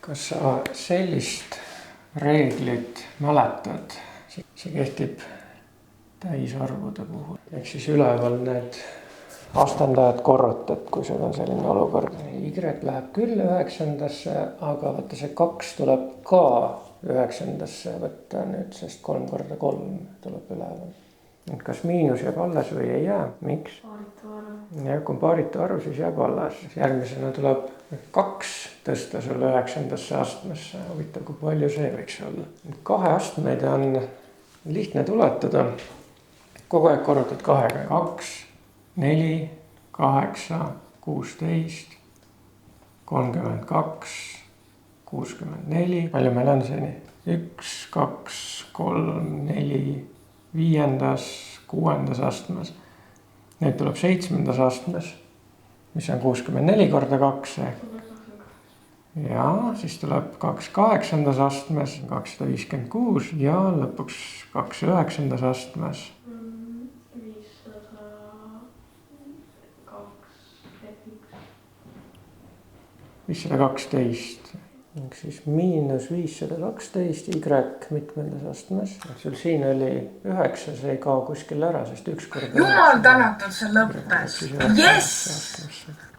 Kas sa sellist reeglit mäletad? See kehtib täisarvude puhul. Ehk siis üleval need astendajad korrutad, kui sul on selline olukord. Y läheb küll 9-ndasse, aga vaata see 2 tuleb ka 9-ndasse võtta nüüd, sest 3 korda 3 tuleb üleval. Kas miinus jääb alles või ei jää? Miks? Paaritu arv. Ja kui paaritu arv, siis jääb alles. Järgmisena tuleb 2 tõsta sulle 9-ndasse astmesse. Huvitav, kui palju see võiks olla. 2 astmeid on lihtne tuletada. Kogu aeg korrutad 2-ga. 2, 4, 8, 16, 32, 64. Palju meil on seni? 1, 2, 3, 4, 5-ndas, 6-ndas astmes. Nüüd tuleb 7-ndas astmes, mis on 64 korda 2. Ja siis tuleb 2 8-ndas astmes, 256 ja lõpuks 2 9-ndas astmes. 512. Ehk siis miinus 512 Y mitmendas astmes. Sul siin oli 9, see ei kao kuskil ära, sest 1 korda... Jumal tänatud, see lõppes! Yes!